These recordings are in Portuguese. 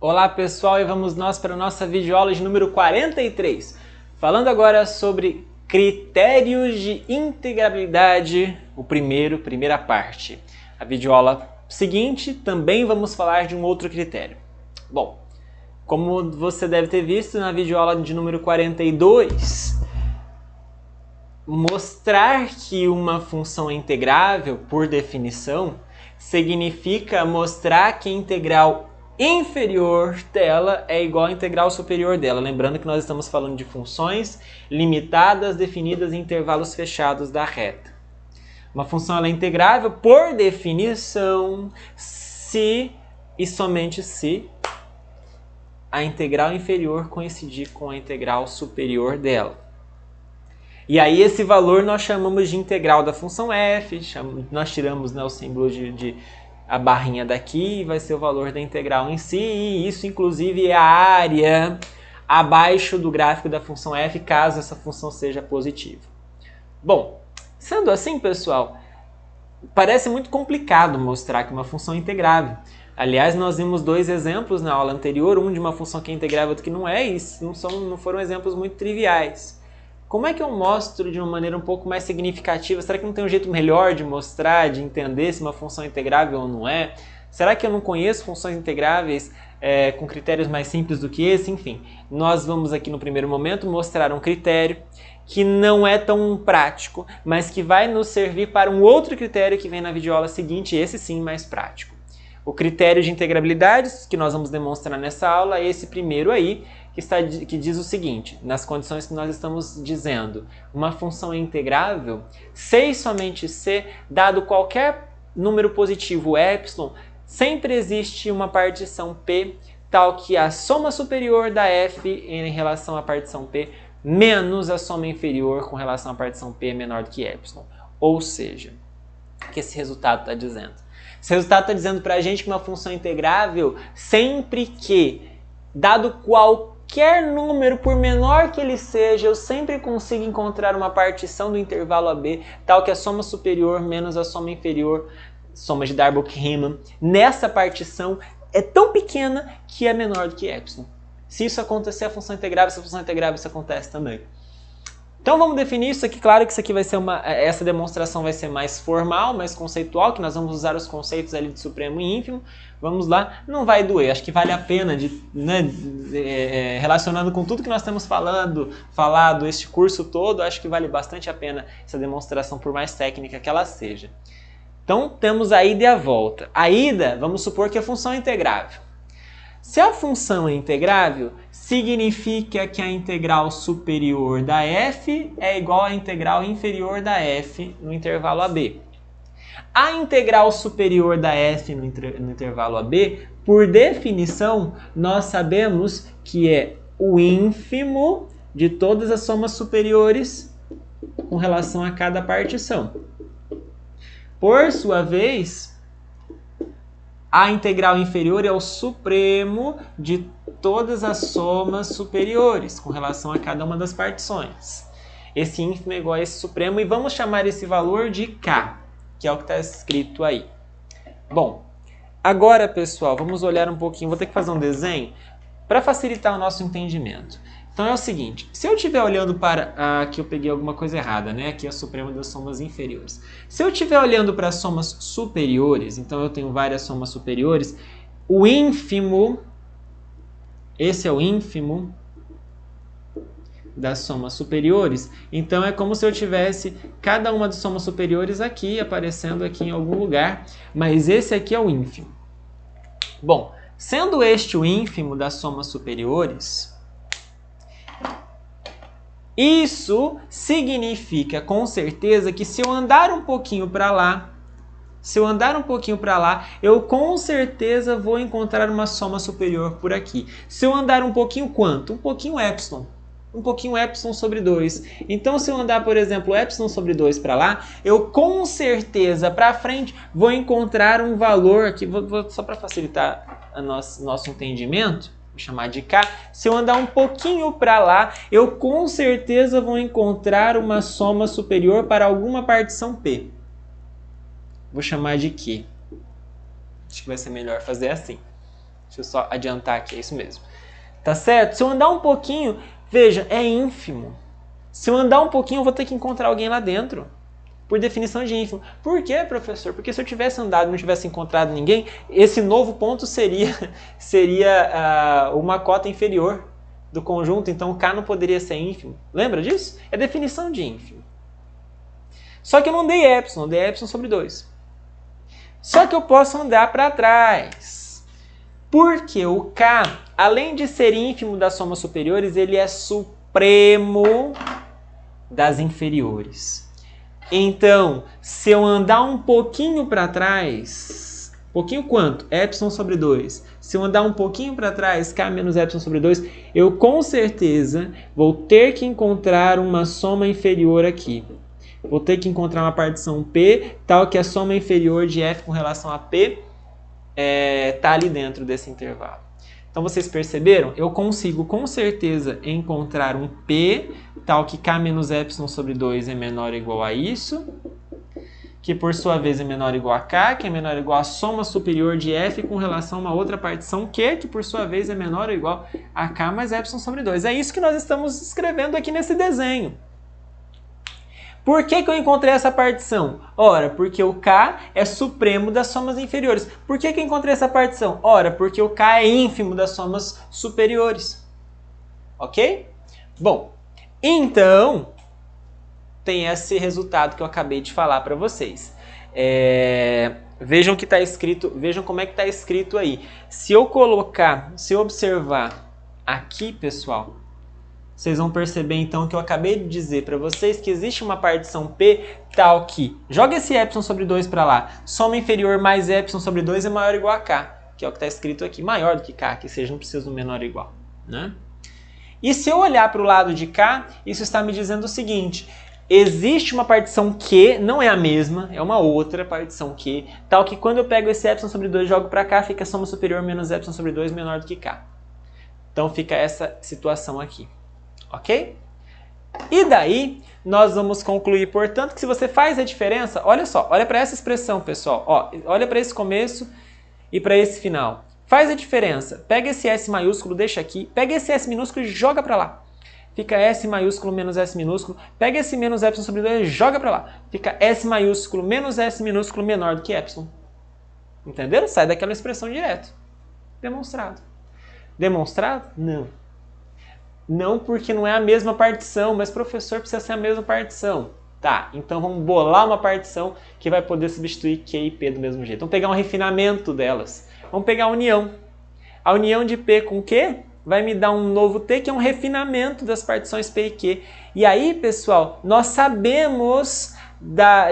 Olá pessoal, e vamos nós para a nossa videoaula de número 43, falando agora sobre critérios de integrabilidade, primeira parte. A videoaula seguinte também vamos falar de um outro critério. Bom, como você deve ter visto na videoaula de número 42, mostrar que uma função é integrável, por definição, significa mostrar que a integral inferior dela é igual à integral superior dela. Lembrando que nós estamos falando de funções limitadas definidas em intervalos fechados da reta. Uma função ela é integrável por definição se e somente se a integral inferior coincidir com a integral superior dela. E aí esse valor nós chamamos de integral da função f, nós tiramos o símbolo de a barrinha daqui e vai ser o valor da integral em si, e isso inclusive é a área abaixo do gráfico da função f, caso essa função seja positiva. Bom, sendo assim, pessoal, parece muito complicado mostrar que uma função é integrável. Aliás, nós vimos dois exemplos na aula anterior, um de uma função que é integrável e outro que não é, e não foram exemplos muito triviais. Como é que eu mostro de uma maneira um pouco mais significativa? Será que não tem um jeito melhor de mostrar, de entender se uma função é integrável ou não é? Será que eu não conheço funções integráveis com critérios mais simples do que esse? Enfim, nós vamos aqui no primeiro momento mostrar um critério que não é tão prático, mas que vai nos servir para um outro critério que vem na videoaula seguinte, esse sim mais prático. O critério de integrabilidade que nós vamos demonstrar nessa aula é esse primeiro aí, que diz o seguinte, nas condições que nós estamos dizendo, uma função é integrável se e somente se, dado qualquer número positivo epsilon, sempre existe uma partição P tal que a soma superior da f em relação à partição P menos a soma inferior com relação à partição P é menor do que epsilon. Ou seja, o que esse resultado está dizendo? Esse resultado está dizendo para a gente que uma função é integrável sempre que, dado qualquer número, por menor que ele seja, eu sempre consigo encontrar uma partição do intervalo AB tal que a soma superior menos a soma inferior, soma de Darboux-Riemann, nessa partição é tão pequena que é menor do que epsilon. Se isso acontecer, a função é integrável, se a função é integrável, isso acontece também. Então vamos definir isso aqui, claro que isso aqui vai ser essa demonstração vai ser mais formal, mais conceitual, que nós vamos usar os conceitos ali de supremo e ínfimo. Vamos lá, não vai doer, acho que vale a pena, relacionando com tudo que nós temos falado este curso todo, acho que vale bastante a pena essa demonstração, por mais técnica que ela seja. Então temos a ida e a volta. A ida, vamos supor que a função é integrável. Se a função é integrável, significa que a integral superior da f é igual à integral inferior da f no intervalo AB. A integral superior da f no intervalo AB, por definição, nós sabemos que é o ínfimo de todas as somas superiores com relação a cada partição. Por sua vez, a integral inferior é o supremo de todas as somas superiores com relação a cada uma das partições. Esse ínfimo é igual a esse supremo e vamos chamar esse valor de K, que é o que está escrito aí. Bom, agora pessoal, vamos olhar um pouquinho, vou ter que fazer um desenho para facilitar o nosso entendimento. Então é o seguinte, se eu estiver olhando para... aqui eu peguei alguma coisa errada, né? Aqui é o supremo das somas inferiores. Se eu estiver olhando para as somas superiores, então eu tenho várias somas superiores, o ínfimo, esse é o ínfimo das somas superiores, então é como se eu tivesse cada uma das somas superiores aqui, aparecendo aqui em algum lugar, mas esse aqui é o ínfimo. Bom, sendo este o ínfimo das somas superiores, isso significa com certeza que se eu andar um pouquinho para lá, eu com certeza vou encontrar uma soma superior por aqui. Se eu andar um pouquinho quanto? Um pouquinho epsilon. Um pouquinho epsilon sobre 2. Então se eu andar, por exemplo, epsilon sobre 2 para lá, eu com certeza para frente vou encontrar um valor aqui, só para facilitar nosso entendimento, vou chamar de K. Se eu andar um pouquinho para lá, eu com certeza vou encontrar uma soma superior para alguma partição P. Vou chamar de Q. Acho que vai ser melhor fazer assim. Deixa eu só adiantar aqui, é isso mesmo. Tá certo? Se eu andar um pouquinho, veja, é ínfimo. Se eu andar um pouquinho, eu vou ter que encontrar alguém lá dentro. Por definição de ínfimo. Por quê, professor? Porque se eu tivesse andado e não tivesse encontrado ninguém, esse novo ponto seria uma cota inferior do conjunto, então o K não poderia ser ínfimo. Lembra disso? É definição de ínfimo. Só que eu não dei epsilon, eu dei epsilon sobre 2. Só que eu posso andar para trás. Porque o K, além de ser ínfimo das somas superiores, ele é supremo das inferiores. Então, se eu andar um pouquinho para trás, pouquinho quanto? Epsilon sobre 2. Se eu andar um pouquinho para trás, K menos epsilon sobre 2, eu com certeza vou ter que encontrar uma soma inferior aqui. Vou ter que encontrar uma partição P, tal que a soma inferior de F com relação a P está ali dentro desse intervalo. Então, vocês perceberam? Eu consigo com certeza encontrar um P, tal que K menos epsilon sobre 2 é menor ou igual a isso, que por sua vez é menor ou igual a K, que é menor ou igual a soma superior de F com relação a uma outra partição Q, que por sua vez é menor ou igual a K mais epsilon sobre 2. É isso que nós estamos escrevendo aqui nesse desenho. Por que eu encontrei essa partição? Ora, porque o K é supremo das somas inferiores. Por que eu encontrei essa partição? Ora, porque o K é ínfimo das somas superiores. Ok? Bom, então, tem esse resultado que eu acabei de falar para vocês. Vejam que está escrito, vejam como é que está escrito aí. Se eu observar aqui, pessoal, vocês vão perceber então que eu acabei de dizer para vocês que existe uma partição P tal que, joga esse epsilon sobre 2 para lá, soma inferior mais epsilon sobre 2 é maior ou igual a K, que é o que está escrito aqui, maior do que K, que seja, não precisa do menor ou igual, né? E se eu olhar para o lado de cá, isso está me dizendo o seguinte, existe uma partição Q, não é a mesma, é uma outra partição Q, tal que quando eu pego esse epsilon sobre 2 e jogo para cá, fica soma superior menos epsilon sobre 2 menor do que K. Então fica essa situação aqui. Ok? E daí, nós vamos concluir, portanto, que se você faz a diferença, olha só, olha para essa expressão, pessoal, ó, olha para esse começo e para esse final. Faz a diferença, pega esse S maiúsculo, deixa aqui, pega esse S minúsculo e joga para lá. Fica S maiúsculo menos S minúsculo, pega esse menos epsilon sobre 2 e joga para lá. Fica S maiúsculo menos S minúsculo menor do que epsilon. Entenderam? Sai daquela expressão direto. Demonstrado. Demonstrado? Não. Não, porque não é a mesma partição, mas professor, precisa ser a mesma partição. Tá, então vamos bolar uma partição que vai poder substituir Q e P do mesmo jeito. Vamos pegar um refinamento delas. Vamos pegar a união. A união de P com Q vai me dar um novo T, que é um refinamento das partições P e Q. E aí, pessoal, nós sabemos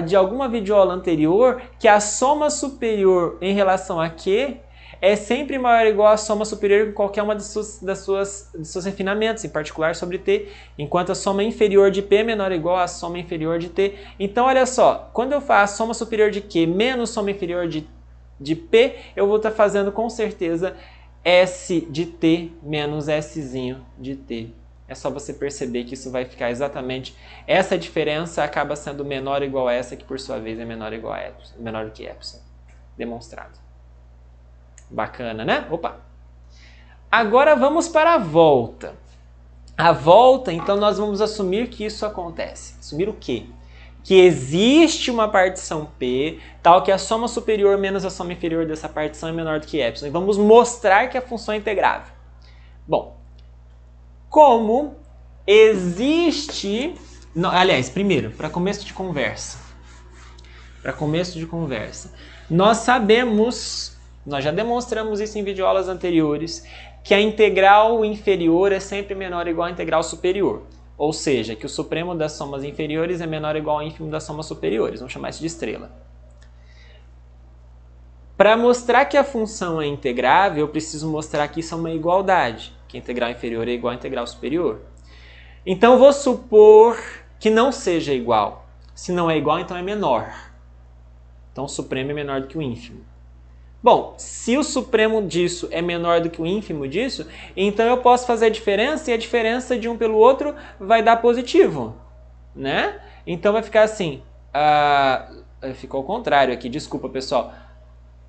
de alguma videoaula anterior que a soma superior em relação a Q é sempre maior ou igual à soma superior com qualquer uma dos seus refinamentos, em particular sobre T, enquanto a soma inferior de P é menor ou igual à soma inferior de T. Então, olha só, quando eu faço soma superior de Q menos soma inferior de P, eu vou estar fazendo com certeza S de T menos Szinho de T. É só você perceber que isso vai ficar exatamente... Essa diferença acaba sendo menor ou igual a essa, que por sua vez é menor ou igual a epsilon, menor do que epsilon. Demonstrado. Bacana, né? Opa! Agora vamos para a volta. A volta, então, nós vamos assumir que isso acontece. Assumir o quê? Que existe uma partição P, tal que a soma superior menos a soma inferior dessa partição é menor do que epsilon. E vamos mostrar que a função é integrável. Bom, como existe... Não, aliás, primeiro, para começo de conversa. Nós sabemos... Nós já demonstramos isso em videoaulas anteriores, que a integral inferior é sempre menor ou igual à integral superior. Ou seja, que o supremo das somas inferiores é menor ou igual ao ínfimo das somas superiores. Vamos chamar isso de estrela. Para mostrar que a função é integrável, eu preciso mostrar que isso é uma igualdade, que a integral inferior é igual à integral superior. Então, eu vou supor que não seja igual. Se não é igual, então é menor. Então, o supremo é menor do que o ínfimo. Bom, se o supremo disso é menor do que o ínfimo disso, então eu posso fazer a diferença e a diferença de um pelo outro vai dar positivo, né? Então vai ficar assim, ficou ao contrário aqui, desculpa pessoal.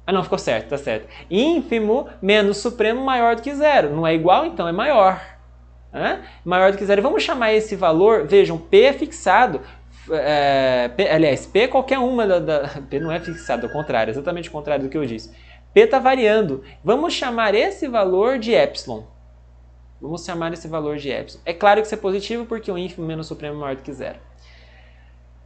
Ah, não, ficou certo, tá certo. Ínfimo menos supremo maior do que zero. Não é igual, então é maior. Maior do que zero. Vamos chamar esse valor, vejam, P é fixado. Aliás, P é qualquer uma P não é fixado, ao contrário, exatamente o contrário do que eu disse. P está variando. Vamos chamar esse valor de epsilon. Vamos chamar esse valor de epsilon. É claro que isso é positivo porque o ínfimo menos o supremo é maior do que zero.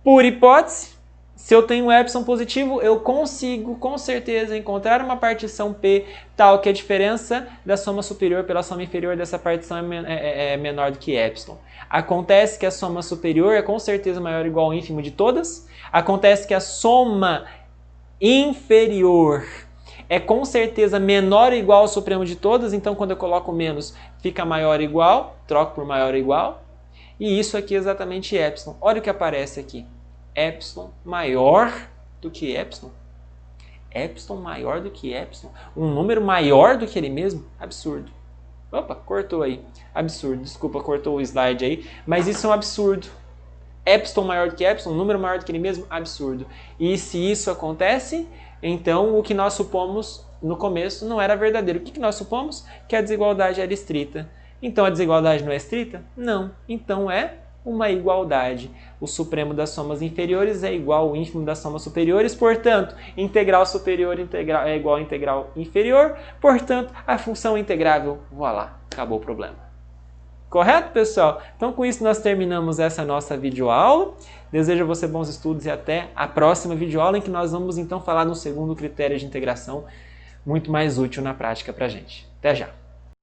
Por hipótese, se eu tenho um epsilon positivo, eu consigo com certeza encontrar uma partição P tal que a diferença da soma superior pela soma inferior dessa partição é menor do que epsilon. Acontece que a soma superior é com certeza maior ou igual ao ínfimo de todas. Acontece que a soma inferior é com certeza menor ou igual ao supremo de todas, então quando eu coloco menos fica maior ou igual, troco por maior ou igual. E isso aqui é exatamente epsilon. Olha o que aparece aqui. Epsilon maior do que epsilon. Epsilon maior do que epsilon. Um número maior do que ele mesmo? Absurdo. Opa, cortou aí. Absurdo. Desculpa, cortou o slide aí. Mas isso é um absurdo. Epsilon maior do que epsilon, um número maior do que ele mesmo? Absurdo. E se isso acontece, então o que nós supomos no começo não era verdadeiro. O que nós supomos? Que a desigualdade era estrita. Então a desigualdade não é estrita? Não. Então é uma igualdade. O supremo das somas inferiores é igual ao ínfimo das somas superiores, portanto, integral superior é igual a integral inferior, portanto, a função integrável, voilá, acabou o problema. Correto, pessoal? Então, com isso, nós terminamos essa nossa videoaula. Desejo a você bons estudos e até a próxima videoaula, em que nós vamos, então, falar no segundo critério de integração, muito mais útil na prática para a gente. Até já!